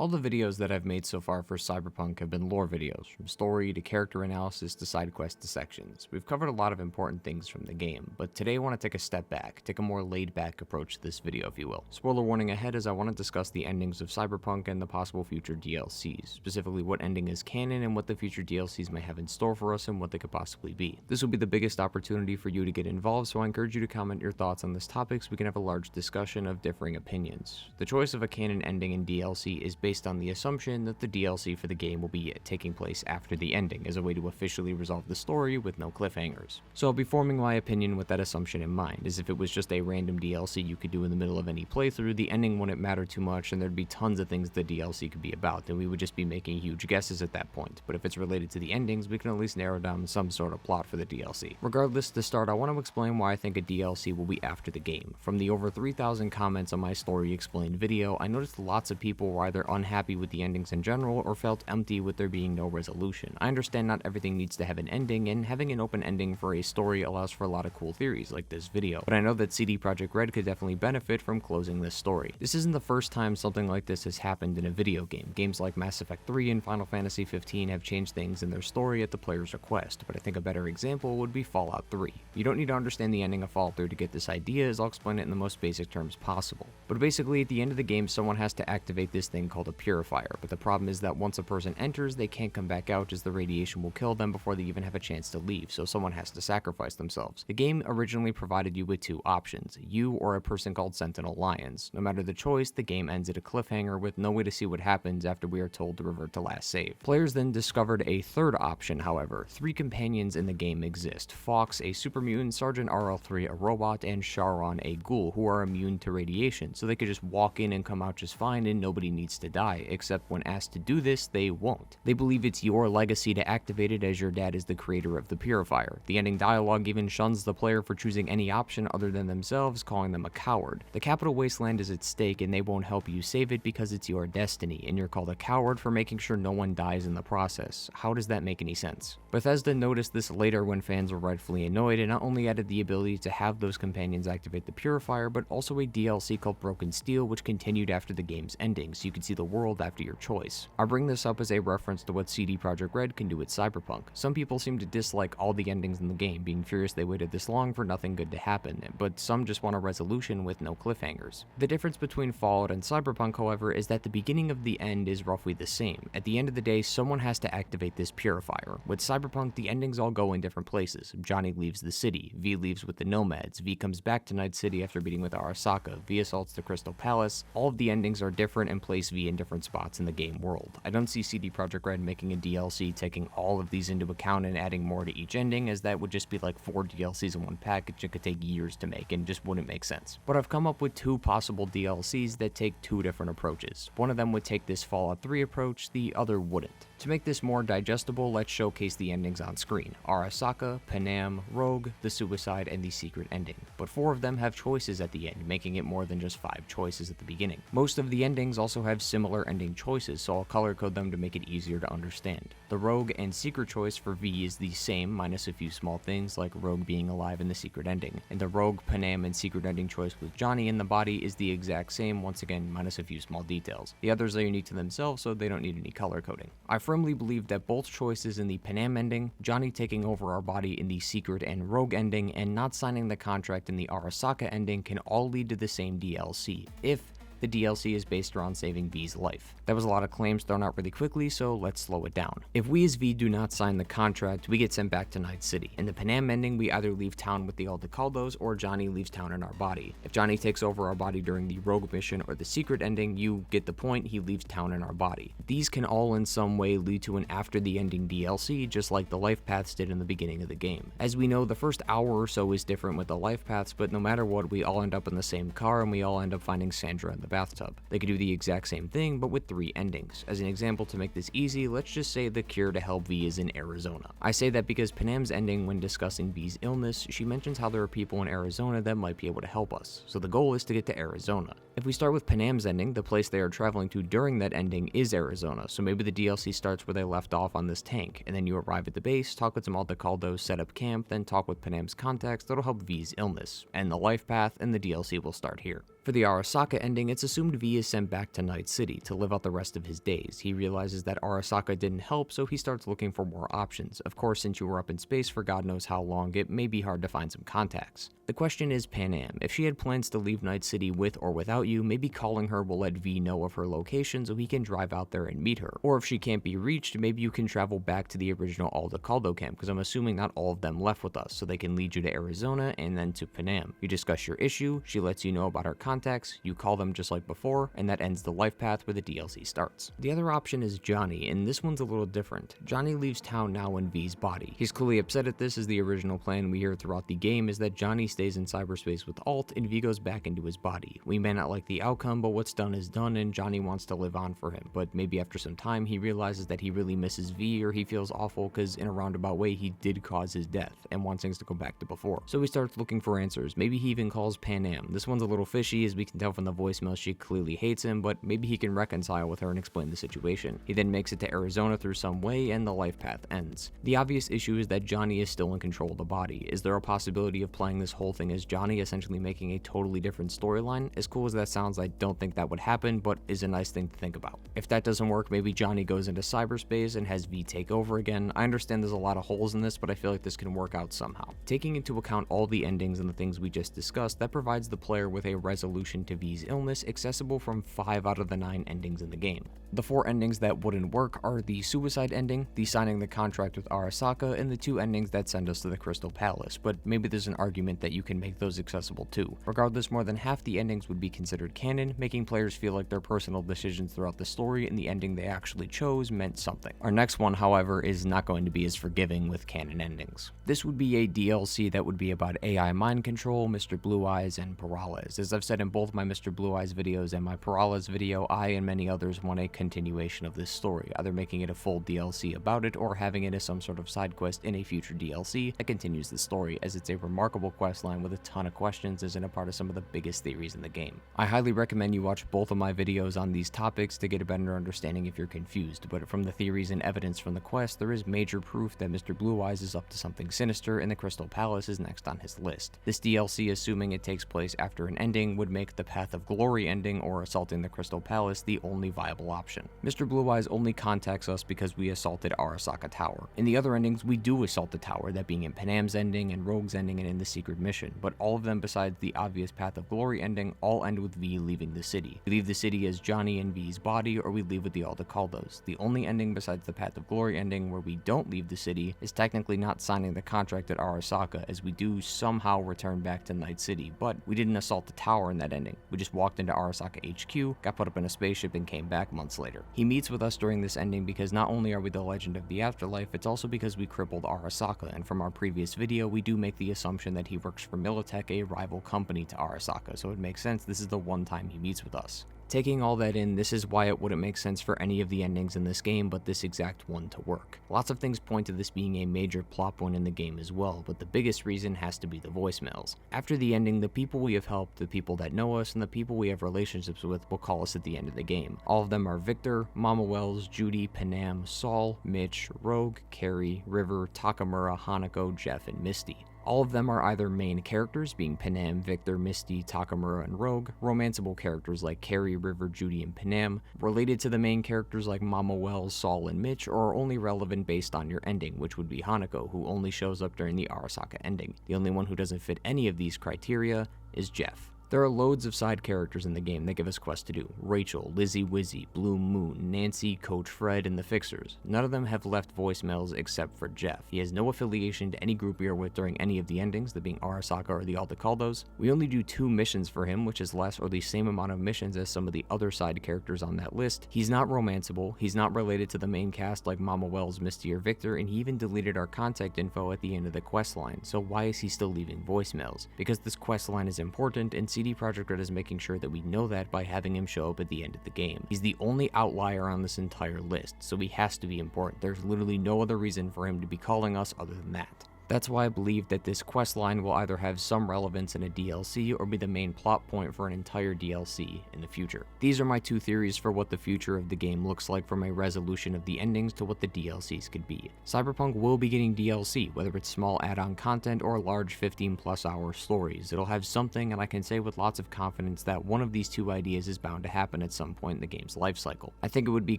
All the videos that I've made so far for Cyberpunk have been lore videos, from story to character analysis to side quest to sections. We've covered a lot of important things from the game, but today I want to take a step back, take a more laid-back approach to this video, if you will. Spoiler warning ahead, as I want to discuss the endings of Cyberpunk and the possible future DLCs, specifically what ending is canon and what the future DLCs may have in store for us and what they could possibly be. This will be the biggest opportunity for you to get involved, so I encourage you to comment your thoughts on this topic so we can have a large discussion of differing opinions. The choice of a canon ending in DLC is based on the assumption that the DLC for the game will be taking place after the ending as a way to officially resolve the story with no cliffhangers. So I'll be forming my opinion with that assumption in mind, as if it was just a random DLC you could do in the middle of any playthrough, the ending wouldn't matter too much and there'd be tons of things the DLC could be about, and we would just be making huge guesses at that point. But if it's related to the endings, we can at least narrow down some sort of plot for the DLC. Regardless, to start, I want to explain why I think a DLC will be after the game. From the over 3,000 comments on my Story Explained video, I noticed lots of people were either unhappy with the endings in general or felt empty with there being no resolution. I understand not everything needs to have an ending, and having an open ending for a story allows for a lot of cool theories like this video, but I know that CD Projekt Red could definitely benefit from closing this story. This isn't the first time something like this has happened in a video game. Games like Mass Effect 3 and Final Fantasy 15 have changed things in their story at the player's request, but I think a better example would be Fallout 3. You don't need to understand the ending of Fallout 3 to get this idea, as I'll explain it in the most basic terms possible. But basically, at the end of the game, someone has to activate this thing called a purifier, but the problem is that once a person enters, they can't come back out as the radiation will kill them before they even have a chance to leave, so someone has to sacrifice themselves. The game originally provided you with two options, you or a person called Sentinel Lions. No matter the choice, the game ends at a cliffhanger with no way to see what happens after we are told to revert to last save. Players then discovered a third option, however. Three companions in the game exist: Fox, a super mutant, Sergeant RL3, a robot, and Charon, a ghoul, who are immune to radiation, so they could just walk in and come out just fine and nobody needs to die, except when asked to do this, they won't. They believe it's your legacy to activate it, as your dad is the creator of the purifier. The ending dialogue even shuns the player for choosing any option other than themselves, calling them a coward. The capital wasteland is at stake and they won't help you save it because it's your destiny, and you're called a coward for making sure no one dies in the process. How does that make any sense? Bethesda noticed this later when fans were rightfully annoyed and not only added the ability to have those companions activate the purifier, but also a DLC called Broken Steel, which continued after the game's ending, so you could see the world after your choice. I bring this up as a reference to what CD Projekt Red can do with Cyberpunk. Some people seem to dislike all the endings in the game, being furious they waited this long for nothing good to happen, but some just want a resolution with no cliffhangers. The difference between Fallout and Cyberpunk, however, is that the beginning of the end is roughly the same. At the end of the day, someone has to activate this purifier. With Cyberpunk, the endings all go in different places. Johnny leaves the city, V leaves with the Nomads, V comes back to Night City after meeting with Arasaka, V assaults the Crystal Palace. All of the endings are different and place V in different spots in the game world. I don't see CD Projekt Red making a DLC taking all of these into account and adding more to each ending, as that would just be like 4 DLCs in one package and could take years to make and just wouldn't make sense. But I've come up with 2 possible DLCs that take 2 different approaches. One of them would take this Fallout 3 approach, the other wouldn't. To make this more digestible, let's showcase the endings on screen. Arasaka, Panam, Rogue, the Suicide, and the Secret ending. But 4 of them have choices at the end, making it more than just 5 choices at the beginning. Most of the endings also have similar ending choices, so I'll color code them to make it easier to understand. The Rogue and Secret choice for V is the same, minus a few small things like Rogue being alive in the Secret ending. And the Rogue, Panam, and Secret ending choice with Johnny in the body is the exact same, once again minus a few small details. The others are unique to themselves, so they don't need any color coding. I firmly believe that both choices in the Panam ending, Johnny taking over our body in the Secret and Rogue ending, and not signing the contract in the Arasaka ending can all lead to the same DLC, if the DLC is based around saving V's life. That was a lot of claims thrown out really quickly, so let's slow it down. If we as V do not sign the contract, we get sent back to Night City. In the Panam ending, we either leave town with the Aldecaldos or Johnny leaves town in our body. If Johnny takes over our body during the Rogue mission or the Secret ending, you get the point, he leaves town in our body. These can all in some way lead to an after the ending DLC, just like the life paths did in the beginning of the game. As we know, the first hour or so is different with the life paths, but no matter what, we all end up in the same car and we all end up finding Sandra in the bathtub. They could do the exact same thing, but with 3 endings. As an example to make this easy, let's just say the cure to help V is in Arizona. I say that because Panam's ending, when discussing V's illness, she mentions how there are people in Arizona that might be able to help us, so the goal is to get to Arizona. If we start with Panam's ending, the place they are traveling to during that ending is Arizona, so maybe the DLC starts where they left off on this tank, and then you arrive at the base, talk with some Aldecaldos, set up camp, then talk with Panam's contacts that'll help V's illness, and the life path, and the DLC will start here. For the Arasaka ending, it's assumed V is sent back to Night City to live out the rest of his days. He realizes that Arasaka didn't help, so he starts looking for more options. Of course, since you were up in space for God knows how long, it may be hard to find some contacts. The question is Panam. If she had plans to leave Night City with or without you, maybe calling her will let V know of her location so he can drive out there and meet her. Or if she can't be reached, maybe you can travel back to the original Aldecaldo camp, because I'm assuming not all of them left with us, so they can lead you to Arizona and then to Panam. You discuss your issue, she lets you know about her contacts, you call them just like before, and that ends the life path where the DLC starts. The other option is Johnny, and this one's a little different. Johnny leaves town now in V's body. He's clearly upset at this, as the original plan we hear throughout the game is that Johnny stays in cyberspace with Alt and V goes back into his body. We may not like the outcome, but what's done is done, and Johnny wants to live on for him. But maybe after some time he realizes that he really misses V, or he feels awful because in a roundabout way he did cause his death and wants things to go back to before. So he starts looking for answers. Maybe he even calls Panam. This one's a little fishy, as we can tell from the voicemail she clearly hates him, but maybe he can reconcile with her and explain the situation. He then makes it to Arizona through some way, and the life path ends. The obvious issue is that Johnny is still in control of the body. Is there a possibility of playing this whole thing as Johnny, essentially making a totally different storyline? As cool as that sounds, I don't think that would happen, but is a nice thing to think about. If that doesn't work, maybe Johnny goes into cyberspace and has V take over again. I understand there's a lot of holes in this, but I feel like this can work out somehow. Taking into account all the endings and the things we just discussed, that provides the player with a resolution to V's illness accessible from 5 out of the 9 endings in the game. The 4 endings that wouldn't work are the suicide ending, the signing the contract with Arasaka, and the 2 endings that send us to the Crystal Palace, but maybe there's an argument that you can make those accessible too. Regardless, more than half the endings would be considered canon, making players feel like their personal decisions throughout the story and the ending they actually chose meant something. Our next one, however, is not going to be as forgiving with canon endings. This would be a DLC that would be about AI mind control, Mr. Blue Eyes, and Peralez. As I've said in both my Mr. Blue Eyes videos and my Peralez video, I and many others want a continuation of this story, either making it a full DLC about it or having it as some sort of side quest in a future DLC that continues the story, as it's a remarkable questline with a ton of questions and a part of some of the biggest theories in the game. I highly recommend you watch both of my videos on these topics to get a better understanding if you're confused, but from the theories and evidence from the quest, there is major proof that Mr. Blue Eyes is up to something sinister, and the Crystal Palace is next on his list. This DLC, assuming it takes place after an ending, would make the Path of Glory ending, or assaulting the Crystal Palace, the only viable option. Mr. Blue Eyes only contacts us because we assaulted Arasaka Tower. In the other endings, we do assault the tower, that being in Panam's ending and Rogue's ending and in the secret mission, but all of them besides the obvious Path of Glory ending all end with V leaving the city. We leave the city as Johnny in V's body, or we leave with the Aldecaldos. The only ending besides the Path of Glory ending where we don't leave the city is technically not signing the contract at Arasaka, as we do somehow return back to Night City, but we didn't assault the tower in that ending. We just walked into Arasaka HQ, got put up in a spaceship, and came back months later. He meets with us during this ending because not only are we the legend of the afterlife, it's also because we crippled Arasaka, and from our previous video, we do make the assumption that he works for Militech, a rival company to Arasaka, so it makes sense this is the one time he meets with us. Taking all that in, this is why it wouldn't make sense for any of the endings in this game but this exact one to work. Lots of things point to this being a major plot point in the game as well, but the biggest reason has to be the voicemails. After the ending, the people we have helped, the people that know us, and the people we have relationships with will call us at the end of the game. All of them are Victor, Mama Wells, Judy, Panam, Saul, Mitch, Rogue, Carrie, River, Takamura, Hanako, Jeff, and Misty. All of them are either main characters, being Panam, Victor, Misty, Takamura, and Rogue, romanceable characters like Carrie, River, Judy, and Panam, related to the main characters like Mama Wells, Saul, and Mitch, or are only relevant based on your ending, which would be Hanako, who only shows up during the Arasaka ending. The only one who doesn't fit any of these criteria is Jeff. There are loads of side characters in the game that give us quests to do. Rachel, Lizzie Wizzy, Blue Moon, Nancy, Coach Fred, and the Fixers. None of them have left voicemails except for Jeff. He has no affiliation to any group we are with during any of the endings, that being Arasaka or the Aldecaldos. We only do 2 missions for him, which is less or the same amount of missions as some of the other side characters on that list. He's not romanceable, he's not related to the main cast like Mama Wells, Misty, or Victor, and he even deleted our contact info at the end of the quest line, so why is he still leaving voicemails? Because this quest line is important, and CD Projekt Red is making sure that we know that by having him show up at the end of the game. He's the only outlier on this entire list, so he has to be important. There's literally no other reason for him to be calling us other than that. That's why I believe that this quest line will either have some relevance in a DLC or be the main plot point for an entire DLC in the future. These are my two theories for what the future of the game looks like, from a resolution of the endings to what the DLCs could be. Cyberpunk will be getting DLC, whether it's small add-on content or large 15+ hour stories. It'll have something, and I can say with lots of confidence that one of these two ideas is bound to happen at some point in the game's lifecycle. I think it would be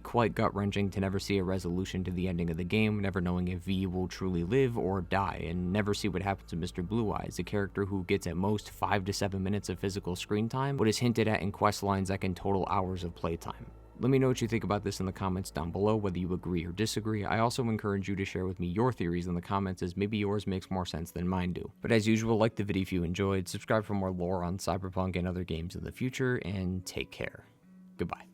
quite gut-wrenching to never see a resolution to the ending of the game, never knowing if V will truly live or die, and never see what happens to Mr. Blue Eyes, a character who gets at most 5 to 7 minutes of physical screen time, but is hinted at in quest lines that can total hours of playtime. Let me know what you think about this in the comments down below, whether you agree or disagree. I also encourage you to share with me your theories in the comments, as maybe yours makes more sense than mine do. But as usual, like the video if you enjoyed, subscribe for more lore on Cyberpunk and other games in the future, and take care. Goodbye.